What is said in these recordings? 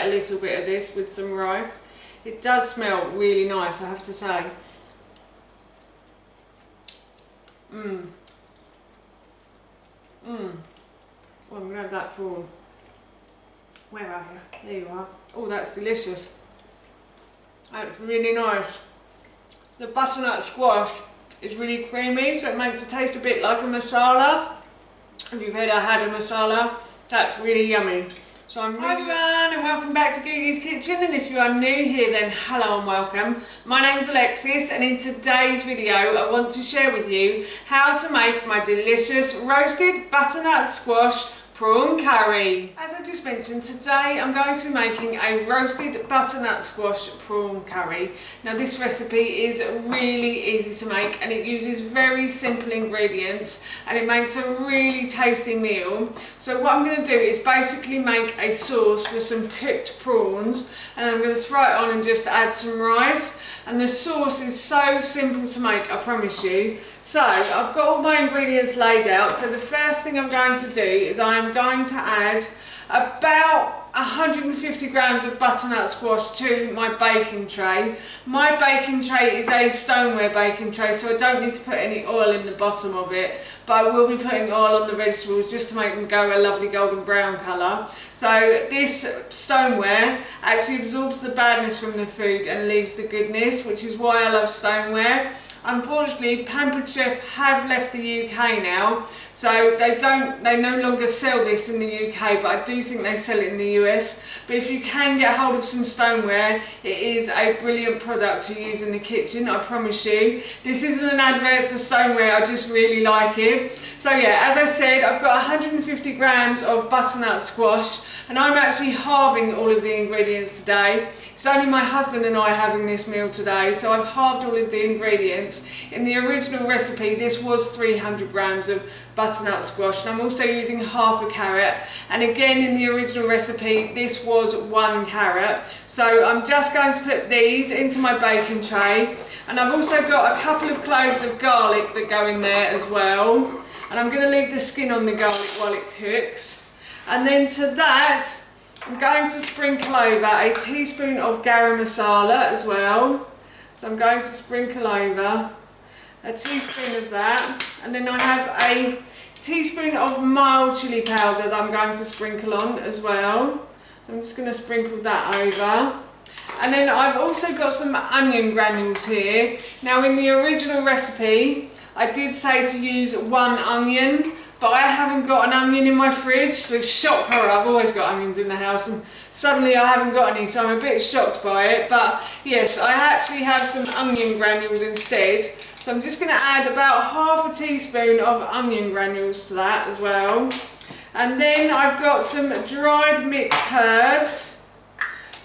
a little bit of this with some rice. It does smell really nice, I have to say. Oh, I'm going to have that prawn. Where are you? There you are. Oh, that's delicious. That's really nice. The butternut squash is really creamy, so it makes it taste a bit like a masala. If you've ever had a masala, that's really yummy. So Hi everyone, and welcome back to Googie's Kitchen, and if you are new here then hello and welcome. My name's Alexis, and in today's video I want to share with you how to make my delicious roasted butternut squash prawn curry. As I just mentioned, today I'm going to be making a roasted butternut squash prawn curry. Now this recipe is really easy to make and it uses very simple ingredients and it makes a really tasty meal. So what I'm going to do is basically make a sauce for some cooked prawns, and I'm going to throw it on and just add some rice, and the sauce is so simple to make, I promise you. So I've got all my ingredients laid out. So the first thing I'm going to do is I'm going to add about 150 grams of butternut squash to my baking tray. My baking tray is a stoneware baking tray, so I don't need to put any oil in the bottom of it, but I will be putting oil on the vegetables just to make them go a lovely golden brown colour. So this stoneware actually absorbs the badness from the food and leaves the goodness, which is why I love stoneware. Unfortunately, Pampered Chef have left the UK now, so they no longer sell this in the UK, but I do think they sell it in the US. But if you can get hold of some stoneware, it is a brilliant product to use in the kitchen, I promise you. This isn't an advert for stoneware, I just really like it. So yeah, as I said, I've got 150 grams of butternut squash, and I'm actually halving all of the ingredients today. It's only my husband and I having this meal today, so I've halved all of the ingredients. In the original recipe, this was 300 grams of butternut squash, and I'm also using half a carrot. And again, in the original recipe, this was 1 carrot. So I'm just going to put these into my baking tray, and I've also got a couple of cloves of garlic that go in there as well. And I'm going to leave the skin on the garlic while it cooks. And then to that, I'm going to sprinkle over a teaspoon of garam masala as well. So I'm going to sprinkle over a teaspoon of that, and then I have a teaspoon of mild chilli powder that I'm going to sprinkle on as well. So I'm just going to sprinkle that over. And then I've also got some onion granules here. Now in the original recipe, I did say to use 1 onion, but I haven't got an onion in my fridge, so shock horror, I've always got onions in the house and suddenly I haven't got any, so I'm a bit shocked by it. But yes, I actually have some onion granules instead. So I'm just going to add about half a teaspoon of onion granules to that as well. And then I've got some dried mixed herbs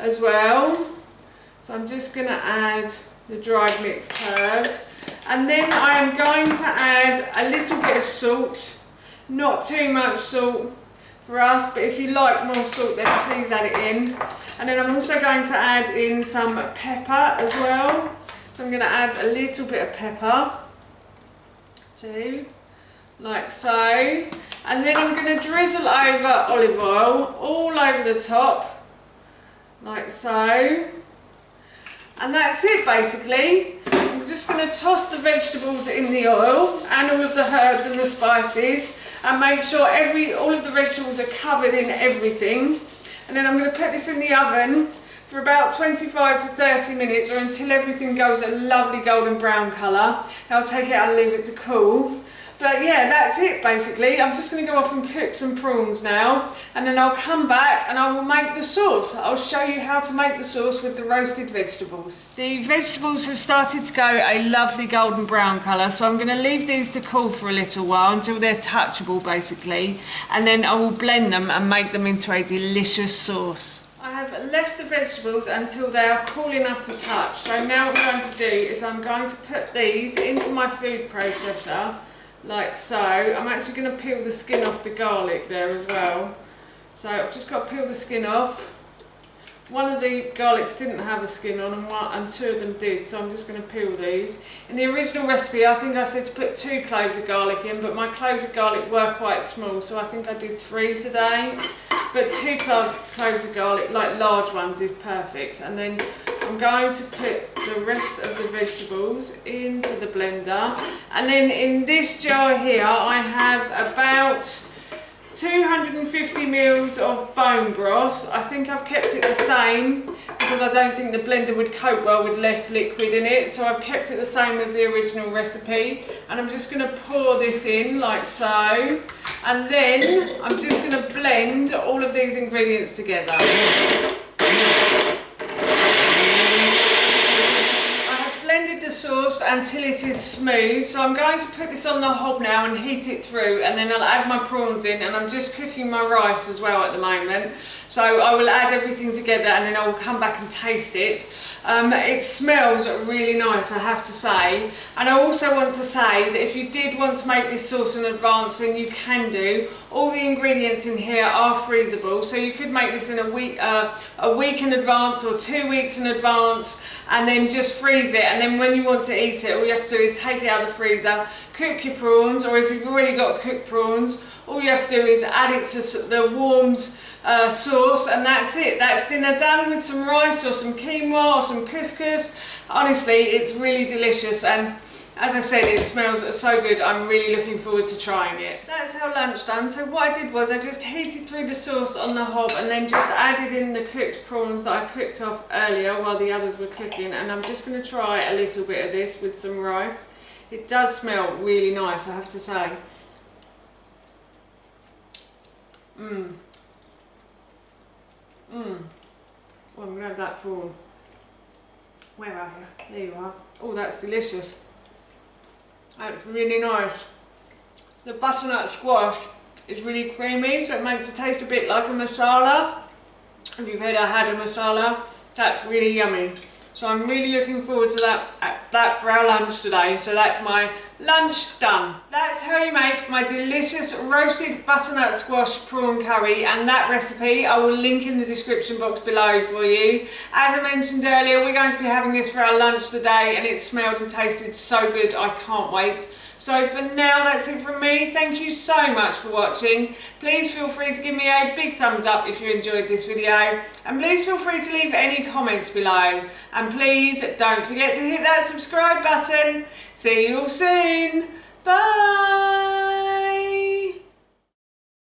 as well. So I'm just going to add the dried mixed herbs. And then I am going to add a little bit of salt. Not too much salt for us, but if you like more salt then please add it in. And then I'm also going to add in some pepper as well. So I'm going to add a little bit of pepper too, like so. And then I'm going to drizzle over olive oil all over the top, like so. And that's it basically. I'm just going to toss the vegetables in the oil and all of the herbs and the spices, and make sure all of the vegetables are covered in everything. And then I'm going to put this in the oven for about 25 to 30 minutes, or until everything goes a lovely golden brown colour. I'll take it out and leave it to cool. But yeah, that's it basically. I'm just going to go off and cook some prawns now, and then I'll come back and I will make the sauce. I'll show you how to make the sauce with the roasted vegetables. The vegetables have started to go a lovely golden brown colour, so I'm going to leave these to cool for a little while until they're touchable basically, and then I will blend them and make them into a delicious sauce. I have left the vegetables until they are cool enough to touch. So now what I'm going to do is I'm going to put these into my food processor, like so. I'm actually going to peel the skin off the garlic there as well. So I've just got to peel the skin off. One of the garlics didn't have a skin on, and 2 of them did, so I'm just going to peel these. In the original recipe I think I said to put 2 cloves of garlic in, but my cloves of garlic were quite small, so I think I did 3 today. but 2 cloves of garlic, like large ones, is perfect. And then I'm going to put the rest of the vegetables into the blender. And then in this jar here, I have about 250 mils of bone broth. I think I've kept it the same because I don't think the blender would cope well with less liquid in it. So I've kept it the same as the original recipe. And I'm just going to pour this in like so. And then I'm just going to blend all of these ingredients together. The sauce until it is smooth, so I'm going to put this on the hob now and heat it through, and then I'll add my prawns in, and I'm just cooking my rice as well at the moment, so I will add everything together and then I will come back and taste it. It smells really nice, I have to say. And I also want to say that if you did want to make this sauce in advance, then you can do. All the ingredients in here are freezable, so you could make this in a week in advance or 2 weeks in advance, and then just freeze it, and then when you want to eat it, all you have to do is take it out of the freezer, cook your prawns, or if you've already got cooked prawns, all you have to do is add it to the warmed sauce, and that's it. That's dinner done with some rice or some quinoa or some couscous. Honestly, it's really delicious, and as I said, it smells so good. I'm really looking forward to trying it. That's our lunch done. So what I did was I just heated through the sauce on the hob and then just added in the cooked prawns that I cooked off earlier while the others were cooking, and I'm just going to try a little bit of this with some rice. It does smell really nice, I have to say. Oh, I'm going to have that prawn. Where are you? There you are. Oh, that's delicious. That's really nice. The butternut squash is really creamy, so it makes it taste a bit like a masala. If you've heard I had a masala, that's really yummy. So I'm really looking forward to that for our lunch today. So that's my lunch done. That's how you make my delicious roasted butternut squash prawn curry, and that recipe I will link in the description box below for you. As I mentioned earlier, we're going to be having this for our lunch today, and it smelled and tasted so good, I can't wait. So for now, that's it from me. Thank you so much for watching. Please feel free to give me a big thumbs up if you enjoyed this video, and please feel free to leave any comments below, and please don't forget to hit that subscribe button. See you all soon. Bye.